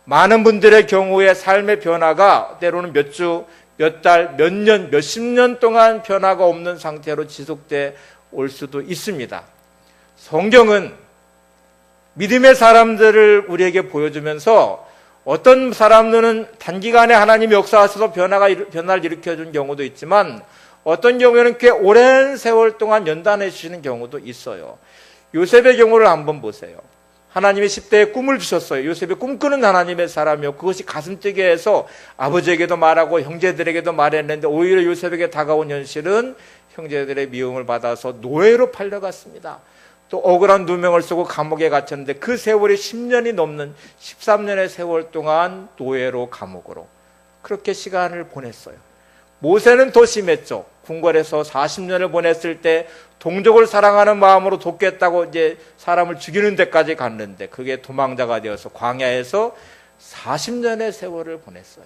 많은 분들의 경우에 삶의 변화가 때로는 몇 주, 몇 달, 몇 년, 몇십 년 동안 변화가 없는 상태로 지속돼 올 수도 있습니다. 성경은 믿음의 사람들을 우리에게 보여주면서 어떤 사람들은 단기간에 하나님이 역사하셔서 변화를 일으켜준 경우도 있지만 어떤 경우에는 꽤 오랜 세월 동안 연단해 주시는 경우도 있어요. 요셉의 경우를 한번 보세요. 하나님이 10대에 꿈을 주셨어요. 요셉이 꿈꾸는 하나님의 사람이요. 그것이 가슴 뛰게 해서 아버지에게도 말하고 형제들에게도 말했는데 오히려 요셉에게 다가온 현실은 형제들의 미움을 받아서 노예로 팔려갔습니다. 또 억울한 누명을 쓰고 감옥에 갇혔는데 그 세월이 10년이 넘는 13년의 세월 동안 노예로 감옥으로 그렇게 시간을 보냈어요. 모세는 더 심했죠. 궁궐에서 40년을 보냈을 때 동족을 사랑하는 마음으로 돕겠다고 이제 사람을 죽이는 데까지 갔는데 그게 도망자가 되어서 광야에서 40년의 세월을 보냈어요.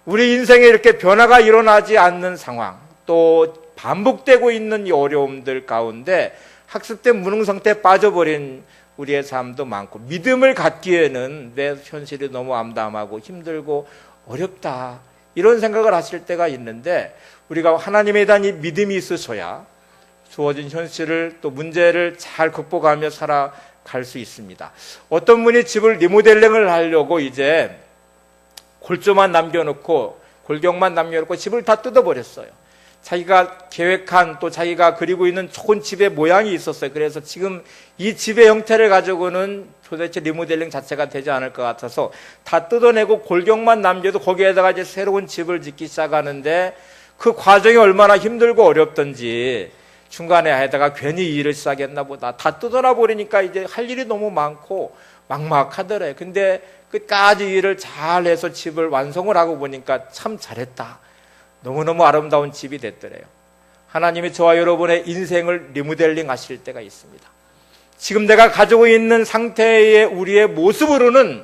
우리 인생에 이렇게 변화가 일어나지 않는 상황, 또 반복되고 있는 이 어려움들 가운데 학습 때 무능 상태에 빠져버린 우리의 삶도 많고 믿음을 갖기에는 내 현실이 너무 암담하고 힘들고 어렵다 이런 생각을 하실 때가 있는데 우리가 하나님에 대한 이 믿음이 있으셔야 주어진 현실을 또 문제를 잘 극복하며 살아갈 수 있습니다. 어떤 분이 집을 리모델링을 하려고 이제 골조만 남겨놓고 골격만 남겨놓고 집을 다 뜯어버렸어요. 자기가 계획한 또 자기가 그리고 있는 좋은 집의 모양이 있었어요. 그래서 지금 이 집의 형태를 가지고는 도대체 리모델링 자체가 되지 않을 것 같아서 다 뜯어내고 골격만 남겨도 거기에다가 이제 새로운 집을 짓기 시작하는데 그 과정이 얼마나 힘들고 어렵던지 중간에 하다가 괜히 일을 시작했나 보다. 다 뜯어놔 버리니까 이제 할 일이 너무 많고 막막하더래요. 근데 끝까지 일을 잘 해서 집을 완성을 하고 보니까 참 잘했다. 너무너무 아름다운 집이 됐더래요. 하나님이 저와 여러분의 인생을 리모델링 하실 때가 있습니다. 지금 내가 가지고 있는 상태의 우리의 모습으로는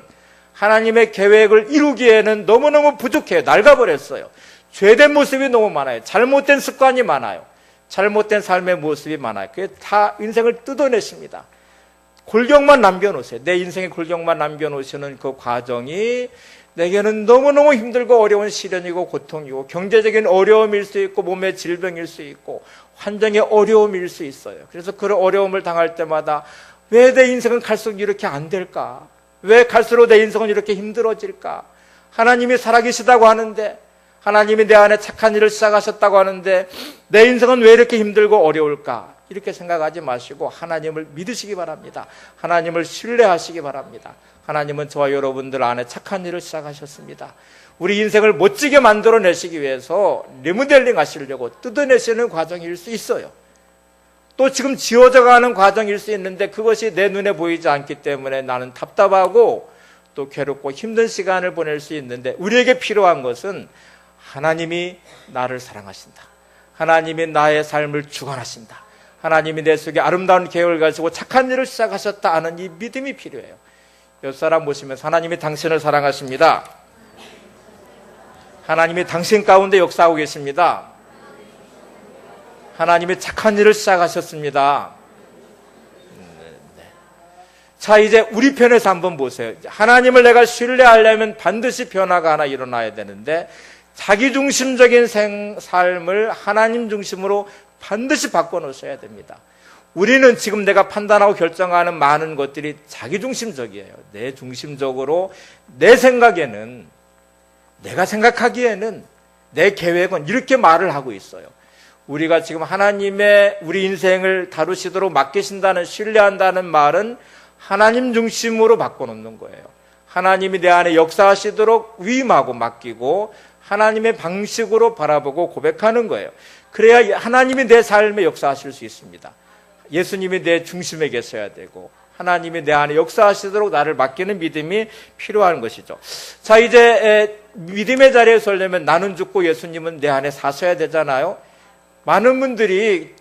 하나님의 계획을 이루기에는 너무너무 부족해요. 낡아버렸어요. 죄된 모습이 너무 많아요. 잘못된 습관이 많아요. 잘못된 삶의 모습이 많아요. 그게 다 인생을 뜯어내십니다. 골격만 남겨놓으세요. 내 인생의 골격만 남겨놓으시는 그 과정이 내게는 너무너무 힘들고 어려운 시련이고 고통이고 경제적인 어려움일 수 있고 몸의 질병일 수 있고 환경의 어려움일 수 있어요. 그래서 그런 어려움을 당할 때마다 왜 내 인생은 갈수록 이렇게 안 될까? 왜 갈수록 내 인생은 이렇게 힘들어질까? 하나님이 살아계시다고 하는데 하나님이 내 안에 착한 일을 시작하셨다고 하는데 내 인생은 왜 이렇게 힘들고 어려울까? 이렇게 생각하지 마시고 하나님을 믿으시기 바랍니다. 하나님을 신뢰하시기 바랍니다. 하나님은 저와 여러분들 안에 착한 일을 시작하셨습니다. 우리 인생을 멋지게 만들어내시기 위해서 리모델링 하시려고 뜯어내시는 과정일 수 있어요. 또 지금 지워져 가는 과정일 수 있는데 그것이 내 눈에 보이지 않기 때문에 나는 답답하고 또 괴롭고 힘든 시간을 보낼 수 있는데 우리에게 필요한 것은 하나님이 나를 사랑하신다. 하나님이 나의 삶을 주관하신다. 하나님이 내 속에 아름다운 계획을 가지고 착한 일을 시작하셨다 하는 이 믿음이 필요해요. 옆 사람 보시면서 하나님이 당신을 사랑하십니다. 하나님이 당신 가운데 역사하고 계십니다. 하나님이 착한 일을 시작하셨습니다. 자, 이제 우리 편에서 한번 보세요. 하나님을 내가 신뢰하려면 반드시 변화가 하나 일어나야 되는데 자기중심적인 삶을 하나님 중심으로 반드시 바꿔놓으셔야 됩니다. 우리는 지금 내가 판단하고 결정하는 많은 것들이 자기중심적이에요. 내 중심적으로 내 생각에는 내가 생각하기에는 내 계획은 이렇게 말을 하고 있어요. 우리가 지금 하나님의 우리 인생을 다루시도록 맡기신다는 신뢰한다는 말은 하나님 중심으로 바꿔놓는 거예요. 하나님이 내 안에 역사하시도록 위임하고 맡기고 하나님의 방식으로 바라보고 고백하는 거예요. 그래야 하나님이 내 삶에 역사하실 수 있습니다. 예수님이 내 중심에 계셔야 되고 하나님이 내 안에 역사하시도록 나를 맡기는 믿음이 필요한 것이죠. 자, 이제 믿음의 자리에 서려면 나는 죽고 예수님은 내 안에 사셔야 되잖아요. 많은 분들이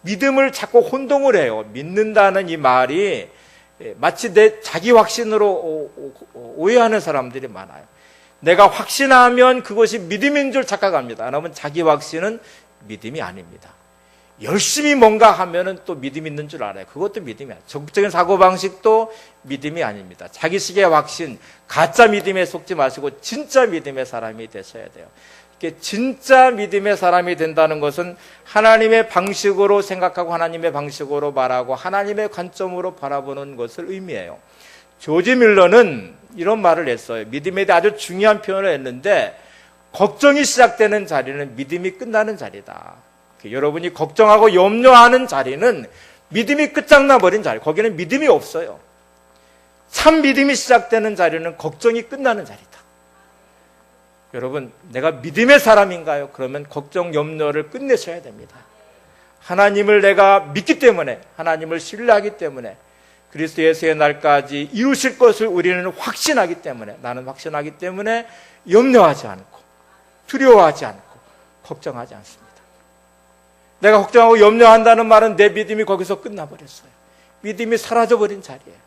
믿음을 자꾸 혼동을 해요. 믿는다는 이 말이 마치 내 자기 확신으로 오해하는 사람들이 많아요. 내가 확신하면 그것이 믿음인 줄 착각합니다. 여러분, 자기 확신은 믿음이 아닙니다. 열심히 뭔가 하면은 또 믿음 있는 줄 알아요. 그것도 믿음이 아니에요. 적극적인 사고방식도 믿음이 아닙니다. 자기식의 확신, 가짜 믿음에 속지 마시고 진짜 믿음의 사람이 되셔야 돼요. 이게 진짜 믿음의 사람이 된다는 것은 하나님의 방식으로 생각하고 하나님의 방식으로 말하고 하나님의 관점으로 바라보는 것을 의미해요. 조지 밀러는 이런 말을 했어요. 믿음에 대해 아주 중요한 표현을 했는데, 걱정이 시작되는 자리는 믿음이 끝나는 자리다. 여러분이 걱정하고 염려하는 자리는 믿음이 끝장나버린 자리, 거기는 믿음이 없어요. 참 믿음이 시작되는 자리는 걱정이 끝나는 자리다. 여러분, 내가 믿음의 사람인가요? 그러면 걱정, 염려를 끝내셔야 됩니다. 하나님을 내가 믿기 때문에, 하나님을 신뢰하기 때문에, 그리스도 예수의 날까지 이루실 것을 우리는 확신하기 때문에, 나는 확신하기 때문에 염려하지 않고 두려워하지 않고 걱정하지 않습니다. 내가 걱정하고 염려한다는 말은 내 믿음이 거기서 끝나버렸어요. 믿음이 사라져버린 자리예요.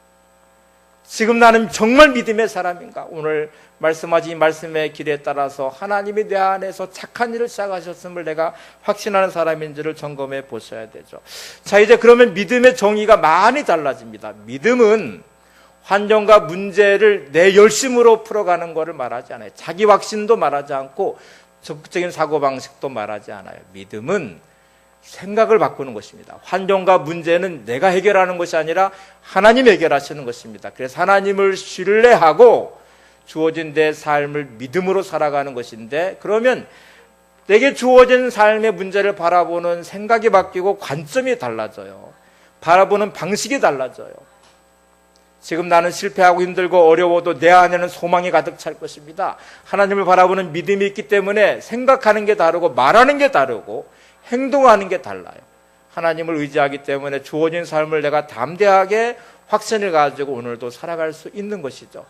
지금 나는 정말 믿음의 사람인가? 오늘 말씀하신 이 말씀의 길에 따라서 하나님이 내 안에서 착한 일을 시작하셨음을 내가 확신하는 사람인지를 점검해 보셔야 되죠. 자, 이제 그러면 믿음의 정의가 많이 달라집니다. 믿음은 환경과 문제를 내 열심으로 풀어가는 것을 말하지 않아요. 자기 확신도 말하지 않고 적극적인 사고방식도 말하지 않아요. 믿음은 생각을 바꾸는 것입니다. 환경과 문제는 내가 해결하는 것이 아니라 하나님이 해결하시는 것입니다. 그래서 하나님을 신뢰하고 주어진 내 삶을 믿음으로 살아가는 것인데, 그러면 내게 주어진 삶의 문제를 바라보는 생각이 바뀌고 관점이 달라져요. 바라보는 방식이 달라져요. 지금 나는 실패하고 힘들고 어려워도 내 안에는 소망이 가득 찰 것입니다. 하나님을 바라보는 믿음이 있기 때문에 생각하는 게 다르고 말하는 게 다르고 행동하는 게 달라요. 하나님을 의지하기 때문에 주어진 삶을 내가 담대하게 확신을 가지고 오늘도 살아갈 수 있는 것이죠.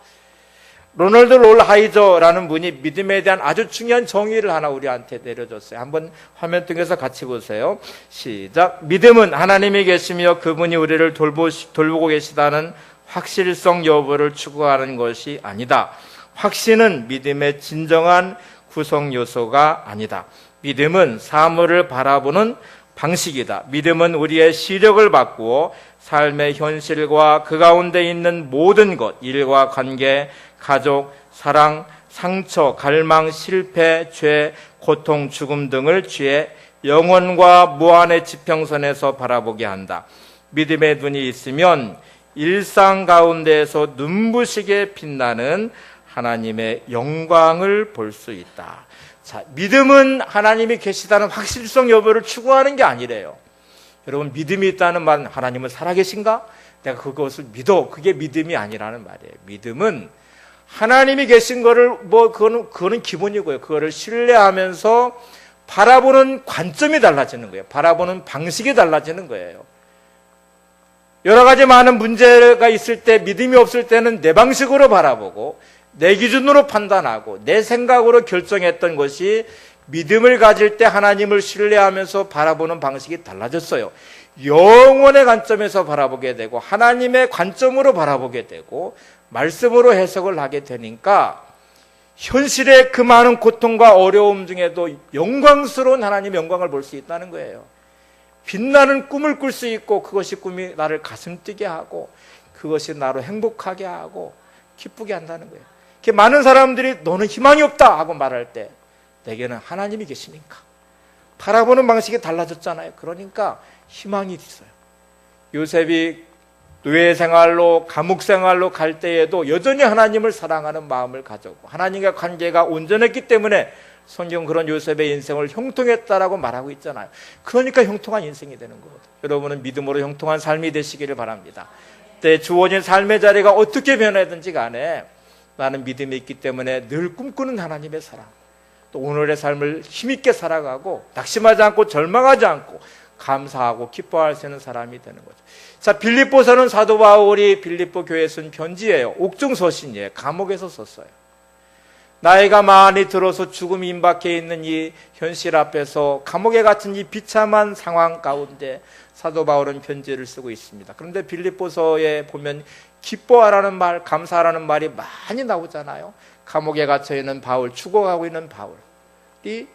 로널드 롤하이저라는 분이 믿음에 대한 아주 중요한 정의를 하나 우리한테 내려줬어요. 한번 화면 통해서 같이 보세요. 시작. 믿음은 하나님이 계시며 그분이 우리를 돌보고 계시다는 확실성 여부를 추구하는 것이 아니다. 확신은 믿음의 진정한 구성 요소가 아니다. 믿음은 사물을 바라보는 방식이다. 믿음은 우리의 시력을 바꾸어 삶의 현실과 그 가운데 있는 모든 것, 일과 관계, 가족, 사랑, 상처, 갈망, 실패, 죄, 고통, 죽음 등을 죄, 영원과 무한의 지평선에서 바라보게 한다. 믿음의 눈이 있으면 일상 가운데에서 눈부시게 빛나는 하나님의 영광을 볼 수 있다. 자, 믿음은 하나님이 계시다는 확실성 여부를 추구하는 게 아니래요. 여러분, 믿음이 있다는 말은 하나님은 살아계신가? 내가 그것을 믿어. 그게 믿음이 아니라는 말이에요. 믿음은 하나님이 계신 거를 그거는 기본이고요. 그거를 신뢰하면서 바라보는 관점이 달라지는 거예요. 바라보는 방식이 달라지는 거예요. 여러 가지 많은 문제가 있을 때, 믿음이 없을 때는 내 방식으로 바라보고 내 기준으로 판단하고 내 생각으로 결정했던 것이 믿음을 가질 때 하나님을 신뢰하면서 바라보는 방식이 달라졌어요. 영원의 관점에서 바라보게 되고 하나님의 관점으로 바라보게 되고 말씀으로 해석을 하게 되니까 현실의 그 많은 고통과 어려움 중에도 영광스러운 하나님의 영광을 볼 수 있다는 거예요. 빛나는 꿈을 꿀 수 있고 그것이 꿈이 나를 가슴 뛰게 하고 그것이 나로 행복하게 하고 기쁘게 한다는 거예요. 많은 사람들이 너는 희망이 없다 하고 말할 때 내게는 하나님이 계시니까 바라보는 방식이 달라졌잖아요. 그러니까 희망이 있어요. 요셉이 노예 생활로 감옥 생활로 갈 때에도 여전히 하나님을 사랑하는 마음을 가졌고 하나님과 관계가 온전했기 때문에 성경 그런 요셉의 인생을 형통했다라고 말하고 있잖아요. 그러니까 형통한 인생이 되는 거거든요. 여러분은 믿음으로 형통한 삶이 되시기를 바랍니다. 때 주어진 삶의 자리가 어떻게 변하든지 간에 나는 믿음이 있기 때문에 늘 꿈꾸는 하나님의 사랑, 또 오늘의 삶을 힘있게 살아가고 낙심하지 않고 절망하지 않고 감사하고 기뻐할 수 있는 사람이 되는 거죠. 자, 빌립보서는 사도 바울이 빌립보 교회에 쓴 편지예요. 옥중서신이에요. 감옥에서 썼어요. 나이가 많이 들어서 죽음이 임박해 있는 이 현실 앞에서 감옥에 갇힌 이 비참한 상황 가운데 사도 바울은 편지를 쓰고 있습니다. 그런데 빌립보서에 보면 기뻐하라는 말, 감사하라는 말이 많이 나오잖아요. 감옥에 갇혀 있는 바울, 죽어가고 있는 바울이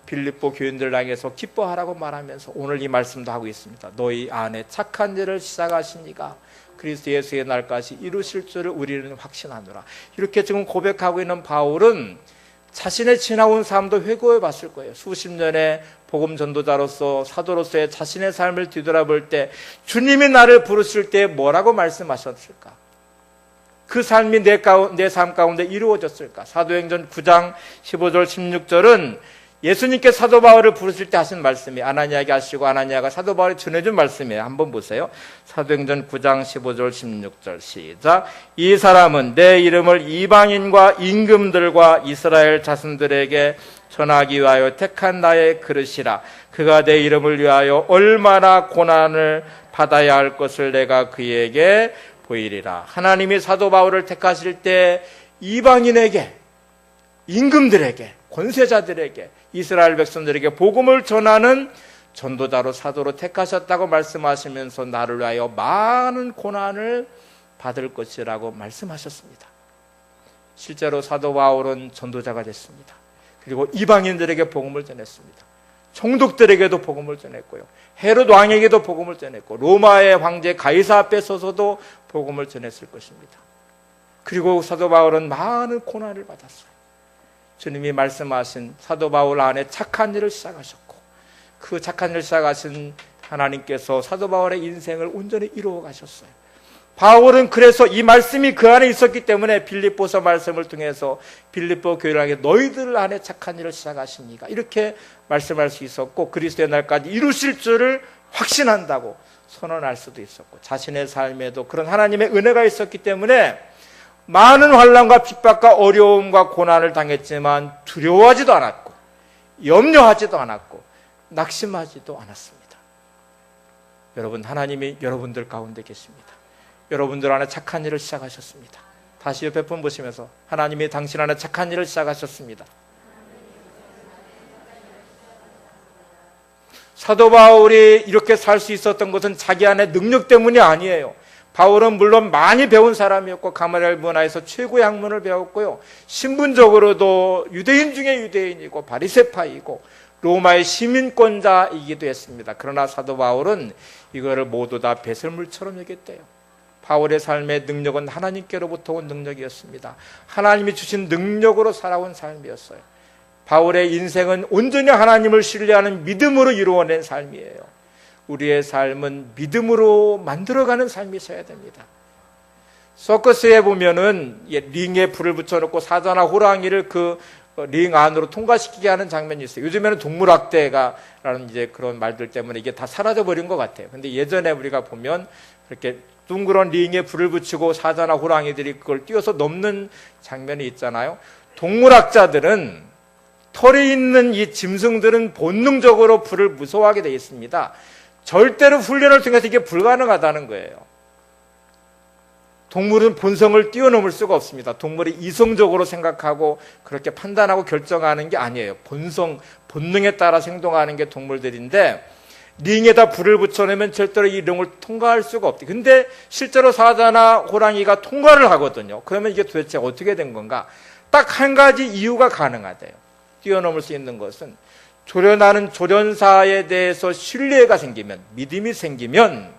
빌립보 교인들 향해서 기뻐하라고 말하면서 오늘 이 말씀도 하고 있습니다. 너희 안에 착한 일을 시작하신 이가 그리스도 예수의 날까지 이루실 줄을 우리는 확신하노라. 이렇게 지금 고백하고 있는 바울은 자신의 지나온 삶도 회고해 봤을 거예요. 수십 년의 복음 전도자로서 사도로서의 자신의 삶을 뒤돌아볼 때 주님이 나를 부르실 때 뭐라고 말씀하셨을까? 그 삶이 내 삶 가운데 이루어졌을까? 사도행전 9장 15절 16절은 예수님께 사도 바울을 부르실 때 하신 말씀이 아나니아에게 하시고 아나니아가 사도 바울에 전해준 말씀이에요. 한번 보세요. 사도행전 9장 15절 16절 시작. 이 사람은 내 이름을 이방인과 임금들과 이스라엘 자손들에게 전하기 위하여 택한 나의 그릇이라. 그가 내 이름을 위하여 얼마나 고난을 받아야 할 것을 내가 그에게 보이리라. 하나님이 사도 바울을 택하실 때 이방인에게, 임금들에게, 권세자들에게, 이스라엘 백성들에게 복음을 전하는 전도자로 사도로 택하셨다고 말씀하시면서 나를 위하여 많은 고난을 받을 것이라고 말씀하셨습니다. 실제로 사도 바울은 전도자가 됐습니다. 그리고 이방인들에게 복음을 전했습니다. 총독들에게도 복음을 전했고요. 헤롯 왕에게도 복음을 전했고 로마의 황제 가이사 앞에 서서도 복음을 전했을 것입니다. 그리고 사도 바울은 많은 고난을 받았어요. 주님이 말씀하신 사도 바울 안에 착한 일을 시작하셨고 그 착한 일을 시작하신 하나님께서 사도 바울의 인생을 온전히 이루어 가셨어요. 바울은 그래서 이 말씀이 그 안에 있었기 때문에 빌립보서 말씀을 통해서 빌립보 교회에게 너희들 안에 착한 일을 시작하신 이가 이렇게 말씀할 수 있었고 그리스도의 날까지 이루실 줄을 확신한다고 선언할 수도 있었고 자신의 삶에도 그런 하나님의 은혜가 있었기 때문에 많은 환난과 핍박과 어려움과 고난을 당했지만 두려워하지도 않았고 염려하지도 않았고 낙심하지도 않았습니다. 여러분, 하나님이 여러분들 가운데 계십니다. 여러분들 안에 착한 일을 시작하셨습니다. 다시 옆에 분 보시면서 하나님이 당신 안에 착한 일을 시작하셨습니다. 사도 바울이 이렇게 살 수 있었던 것은 자기 안에 능력 때문이 아니에요. 바울은 물론 많이 배운 사람이었고 가말리엘 문화에서 최고의 학문을 배웠고요. 신분적으로도 유대인 중에 유대인이고 바리새파이고 로마의 시민권자이기도 했습니다. 그러나 사도 바울은 이거를 모두 다 배설물처럼 여겼대요. 바울의 삶의 능력은 하나님께로부터 온 능력이었습니다. 하나님이 주신 능력으로 살아온 삶이었어요. 바울의 인생은 온전히 하나님을 신뢰하는 믿음으로 이루어낸 삶이에요. 우리의 삶은 믿음으로 만들어가는 삶이 있어야 됩니다. 서커스에 보면은 링에 불을 붙여놓고 사자나 호랑이를 그 링 안으로 통과시키게 하는 장면이 있어요. 요즘에는 동물학대가라는 이제 그런 말들 때문에 이게 다 사라져버린 것 같아요. 근데 예전에 우리가 보면 그렇게 둥그런 링에 불을 붙이고 사자나 호랑이들이 그걸 뛰어서 넘는 장면이 있잖아요. 동물학자들은 털이 있는 이 짐승들은 본능적으로 불을 무서워하게 되어 있습니다. 절대로 훈련을 통해서 이게 불가능하다는 거예요. 동물은 본성을 뛰어넘을 수가 없습니다. 동물이 이성적으로 생각하고 그렇게 판단하고 결정하는 게 아니에요. 본능에 따라 행동하는 게 동물들인데 링에다 불을 붙여내면 절대로 이 링을 통과할 수가 없대. 근데 실제로 사자나 호랑이가 통과를 하거든요. 그러면 이게 도대체 어떻게 된 건가? 딱 한 가지 이유가 가능하대요. 뛰어넘을 수 있는 것은 조련하는 조련사에 대해서 신뢰가 생기면, 믿음이 생기면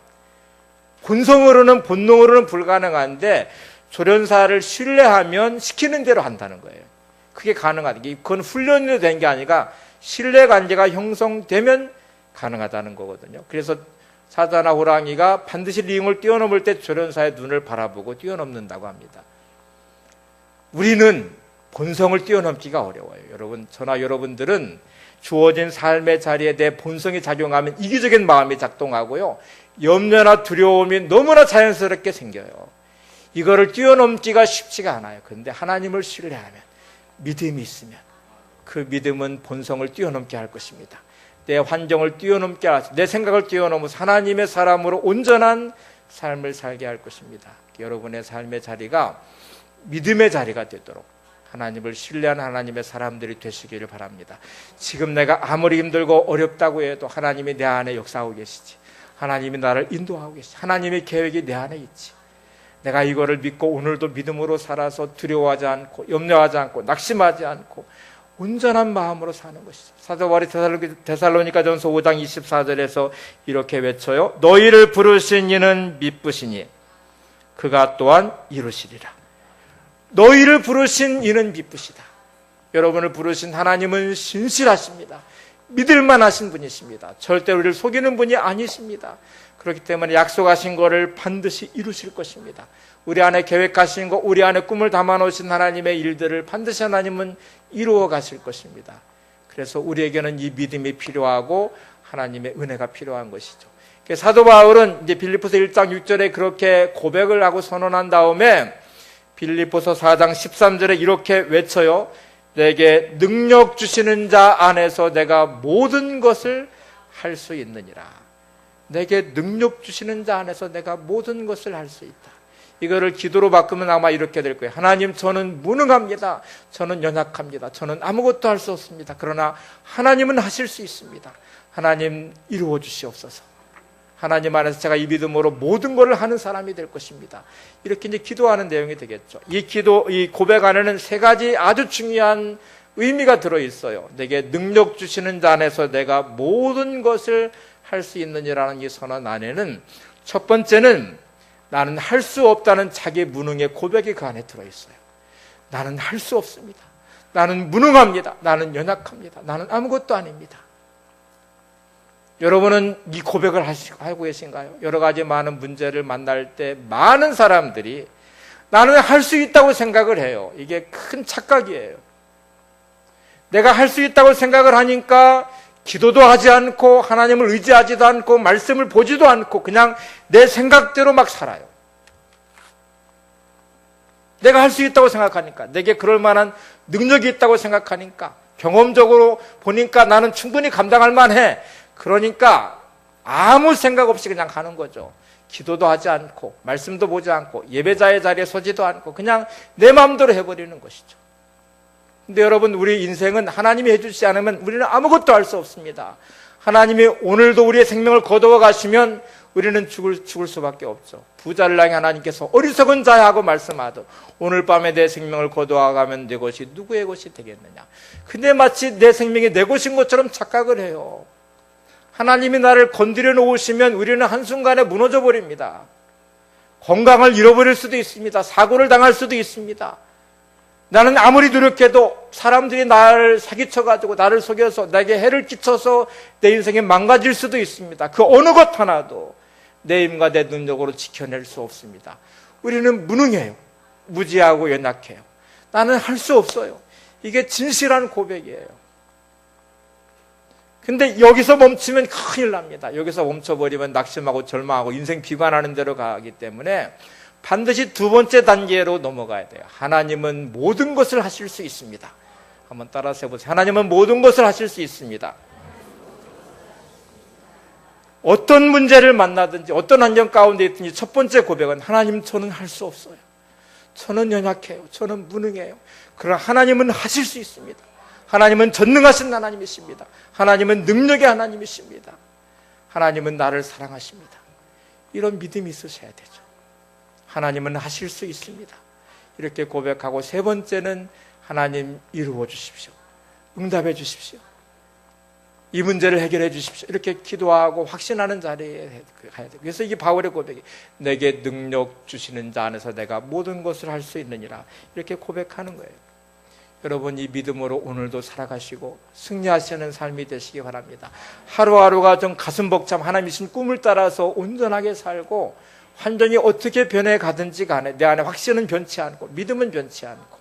본성으로는 본능으로는 불가능한데 조련사를 신뢰하면 시키는 대로 한다는 거예요. 그게 가능하다. 그건 훈련으로 된 게 아니라 신뢰관계가 형성되면 가능하다는 거거든요. 그래서 사자나 호랑이가 반드시 링을 뛰어넘을 때 조련사의 눈을 바라보고 뛰어넘는다고 합니다. 우리는 본성을 뛰어넘기가 어려워요. 여러분, 저나 여러분들은 주어진 삶의 자리에 내 본성이 작용하면 이기적인 마음이 작동하고요. 염려나 두려움이 너무나 자연스럽게 생겨요. 이거를 뛰어넘기가 쉽지가 않아요. 그런데 하나님을 신뢰하면, 믿음이 있으면 그 믿음은 본성을 뛰어넘게 할 것입니다. 내 환경을 뛰어넘게 하시, 내 생각을 뛰어넘어서 하나님의 사람으로 온전한 삶을 살게 할 것입니다. 여러분의 삶의 자리가 믿음의 자리가 되도록 하나님을 신뢰하는 하나님의 사람들이 되시기를 바랍니다. 지금 내가 아무리 힘들고 어렵다고 해도 하나님이 내 안에 역사하고 계시지. 하나님이 나를 인도하고 계시지. 하나님의 계획이 내 안에 있지. 내가 이거를 믿고 오늘도 믿음으로 살아서 두려워하지 않고 염려하지 않고 낙심하지 않고 온전한 마음으로 사는 것이죠. 사도 바울이 데살로니가전서 5장 24절에서 이렇게 외쳐요. 너희를 부르신 이는 미쁘시니 그가 또한 이루시리라. 너희를 부르신 이는 미쁘시다. 여러분을 부르신 하나님은 신실하십니다. 믿을만 하신 분이십니다. 절대 우리를 속이는 분이 아니십니다. 그렇기 때문에 약속하신 것을 반드시 이루실 것입니다. 우리 안에 계획하신 것, 우리 안에 꿈을 담아놓으신 하나님의 일들을 반드시 하나님은 이루어 가실 것입니다. 그래서 우리에게는 이 믿음이 필요하고 하나님의 은혜가 필요한 것이죠. 사도 바울은 이제 빌립보서 1장 6절에 그렇게 고백을 하고 선언한 다음에 빌립보서 4장 13절에 이렇게 외쳐요. 내게 능력 주시는 자 안에서 내가 모든 것을 할 수 있느니라. 내게 능력 주시는 자 안에서 내가 모든 것을 할 수 있다. 이거를 기도로 바꾸면 아마 이렇게 될 거예요. 하나님, 저는 무능합니다. 저는 연약합니다. 저는 아무것도 할 수 없습니다. 그러나 하나님은 하실 수 있습니다. 하나님 이루어 주시옵소서. 하나님 안에서 제가 이 믿음으로 모든 것을 하는 사람이 될 것입니다. 이렇게 이제 기도하는 내용이 되겠죠. 이 고백 안에는 세 가지 아주 중요한 의미가 들어있어요. 내게 능력 주시는 자 안에서 내가 모든 것을 할 수 있느니라는 이 선언 안에는 첫 번째는 나는 할 수 없다는 자기 무능의 고백이 그 안에 들어있어요. 나는 할 수 없습니다. 나는 무능합니다. 나는 연약합니다. 나는 아무것도 아닙니다. 여러분은 이 고백을 하고 계신가요? 여러 가지 많은 문제를 만날 때 많은 사람들이 나는 할 수 있다고 생각을 해요. 이게 큰 착각이에요. 내가 할 수 있다고 생각을 하니까 기도도 하지 않고 하나님을 의지하지도 않고 말씀을 보지도 않고 그냥 내 생각대로 막 살아요. 내가 할 수 있다고 생각하니까, 내게 그럴 만한 능력이 있다고 생각하니까, 경험적으로 보니까 나는 충분히 감당할 만해. 그러니까 아무 생각 없이 그냥 가는 거죠. 기도도 하지 않고 말씀도 보지 않고 예배자의 자리에 서지도 않고 그냥 내 마음대로 해버리는 것이죠. 근데 여러분, 우리 인생은 하나님이 해주지 않으면 우리는 아무것도 할 수 없습니다. 하나님이 오늘도 우리의 생명을 거두어 가시면 우리는 죽을 수밖에 없죠. 부자를 향해 하나님께서 어리석은 자야 하고 말씀하듯 오늘 밤에 내 생명을 거두어 가면 내 것이 누구의 것이 되겠느냐. 근데 마치 내 생명이 내 것인 것처럼 착각을 해요. 하나님이 나를 건드려 놓으시면 우리는 한순간에 무너져 버립니다. 건강을 잃어버릴 수도 있습니다. 사고를 당할 수도 있습니다. 나는 아무리 노력해도 사람들이 나를 사기쳐가지고 나를 속여서 내게 해를 끼쳐서 내 인생이 망가질 수도 있습니다. 그 어느 것 하나도 내 힘과 내 능력으로 지켜낼 수 없습니다. 우리는 무능해요. 무지하고 연약해요. 나는 할 수 없어요. 이게 진실한 고백이에요. 근데 여기서 멈추면 큰일 납니다. 여기서 멈춰버리면 낙심하고 절망하고 인생 비관하는 대로 가기 때문에 반드시 두 번째 단계로 넘어가야 돼요. 하나님은 모든 것을 하실 수 있습니다. 한번 따라서 해보세요. 하나님은 모든 것을 하실 수 있습니다. 어떤 문제를 만나든지 어떤 환경 가운데 있든지 첫 번째 고백은 하나님, 저는 할 수 없어요. 저는 연약해요. 저는 무능해요. 그러나 하나님은 하실 수 있습니다. 하나님은 전능하신 하나님이십니다. 하나님은 능력의 하나님이십니다. 하나님은 나를 사랑하십니다. 이런 믿음이 있으셔야 되죠. 하나님은 하실 수 있습니다. 이렇게 고백하고 세 번째는 하나님 이루어 주십시오. 응답해 주십시오. 이 문제를 해결해 주십시오. 이렇게 기도하고 확신하는 자리에 가야 돼요. 그래서 이게 바울의 고백이 내게 능력 주시는 자 안에서 내가 모든 것을 할 수 있느니라. 이렇게 고백하는 거예요. 여러분, 이 믿음으로 오늘도 살아가시고 승리하시는 삶이 되시기 바랍니다. 하루하루가 좀 가슴 벅참 하나님이 주신 꿈을 따라서 온전하게 살고 환경이 어떻게 변해가든지 간에 내 안에 확신은 변치 않고 믿음은 변치 않고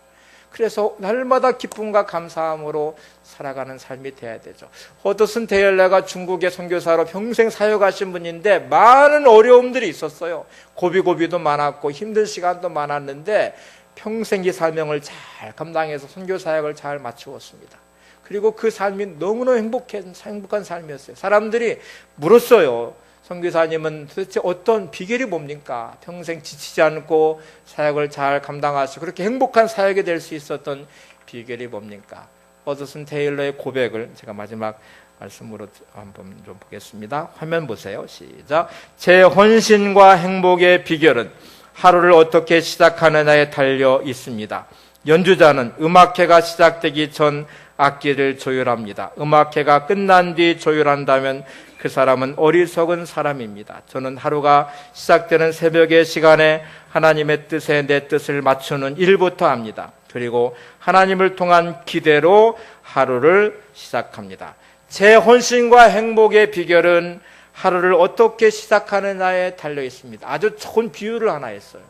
그래서 날마다 기쁨과 감사함으로 살아가는 삶이 되어야 되죠. 허드슨 테일러가 중국의 선교사로 평생 사역하신 분인데 많은 어려움들이 있었어요. 고비고비도 많았고 힘든 시간도 많았는데 평생 이 사명을 잘 감당해서 선교 사역을 잘 마치었습니다. 그리고 그 삶이 너무나 행복한 삶이었어요. 사람들이 물었어요. 선교사님은 도대체 어떤 비결이 뭡니까? 평생 지치지 않고 사역을 잘 감당하시고 그렇게 행복한 사역이 될 수 있었던 비결이 뭡니까? 허드슨 테일러의 고백을 제가 마지막 말씀으로 한번 좀 보겠습니다. 화면 보세요. 시작. 제 헌신과 행복의 비결은 하루를 어떻게 시작하느냐에 달려 있습니다. 연주자는 음악회가 시작되기 전 악기를 조율합니다. 음악회가 끝난 뒤 조율한다면 그 사람은 어리석은 사람입니다. 저는 하루가 시작되는 새벽의 시간에 하나님의 뜻에 내 뜻을 맞추는 일부터 합니다. 그리고 하나님을 통한 기대로 하루를 시작합니다. 제 헌신과 행복의 비결은 하루를 어떻게 시작하느냐에 달려 있습니다. 아주 좋은 비유를 하나 했어요.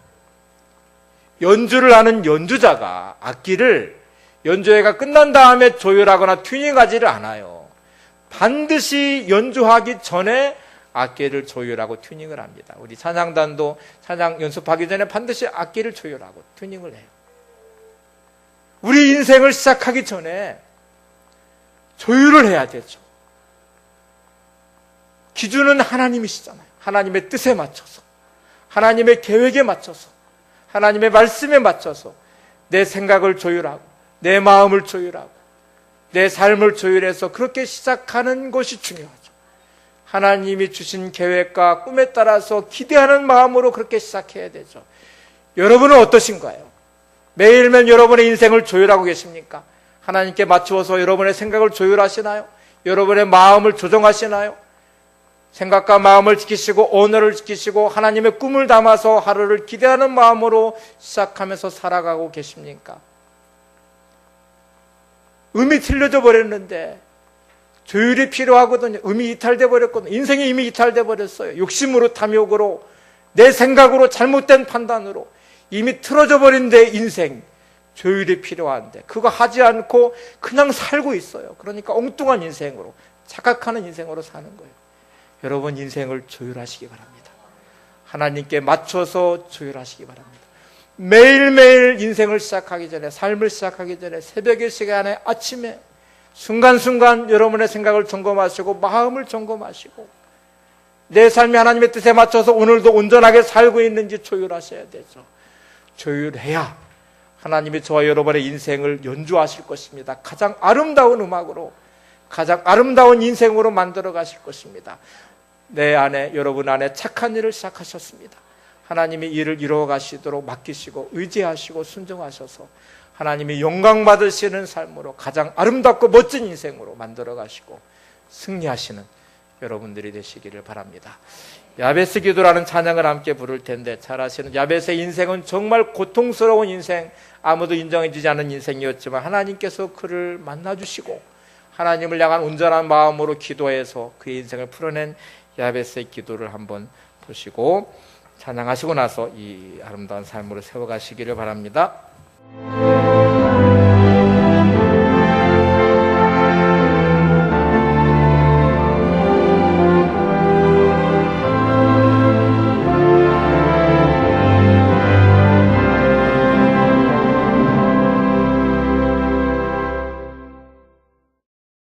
연주를 하는 연주자가 악기를 연주회가 끝난 다음에 조율하거나 튜닝하지를 않아요. 반드시 연주하기 전에 악기를 조율하고 튜닝을 합니다. 우리 찬양단도 찬양 연습하기 전에 반드시 악기를 조율하고 튜닝을 해요. 우리 인생을 시작하기 전에 조율을 해야 되죠. 기준은 하나님이시잖아요. 하나님의 뜻에 맞춰서, 하나님의 계획에 맞춰서, 하나님의 말씀에 맞춰서 내 생각을 조율하고 내 마음을 조율하고 내 삶을 조율해서 그렇게 시작하는 것이 중요하죠. 하나님이 주신 계획과 꿈에 따라서 기대하는 마음으로 그렇게 시작해야 되죠. 여러분은 어떠신가요? 매일매일 여러분의 인생을 조율하고 계십니까? 하나님께 맞추어서 여러분의 생각을 조율하시나요? 여러분의 마음을 조정하시나요? 생각과 마음을 지키시고 언어를 지키시고 하나님의 꿈을 담아서 하루를 기대하는 마음으로 시작하면서 살아가고 계십니까? 음이 틀려져 버렸는데 조율이 필요하거든요. 음이 이탈돼 버렸거든요. 인생이 이미 이탈돼 버렸어요. 욕심으로, 탐욕으로, 내 생각으로, 잘못된 판단으로 이미 틀어져 버린 내 인생, 조율이 필요한데 그거 하지 않고 그냥 살고 있어요. 그러니까 엉뚱한 인생으로, 착각하는 인생으로 사는 거예요. 여러분 인생을 조율하시기 바랍니다. 하나님께 맞춰서 조율하시기 바랍니다. 매일매일 인생을 시작하기 전에, 삶을 시작하기 전에 새벽의 시간에, 아침에 순간순간 여러분의 생각을 점검하시고 마음을 점검하시고 내 삶이 하나님의 뜻에 맞춰서 오늘도 온전하게 살고 있는지 조율하셔야 되죠. 조율해야 하나님이 저와 여러분의 인생을 연주하실 것입니다. 가장 아름다운 음악으로, 가장 아름다운 인생으로 만들어 가실 것입니다. 내 안에, 여러분 안에 착한 일을 시작하셨습니다. 하나님이 일을 이루어 가시도록 맡기시고 의지하시고 순종하셔서 하나님이 영광 받으시는 삶으로 가장 아름답고 멋진 인생으로 만들어 가시고 승리하시는 여러분들이 되시기를 바랍니다. 야베스 기도라는 찬양을 함께 부를 텐데 잘 아시는 야베스의 인생은 정말 고통스러운 인생, 아무도 인정해주지 않는 인생이었지만 하나님께서 그를 만나주시고 하나님을 향한 온전한 마음으로 기도해서 그의 인생을 풀어낸 야베스의 기도를 한번 보시고 찬양하시고 나서 이 아름다운 삶으로 세워가시기를 바랍니다.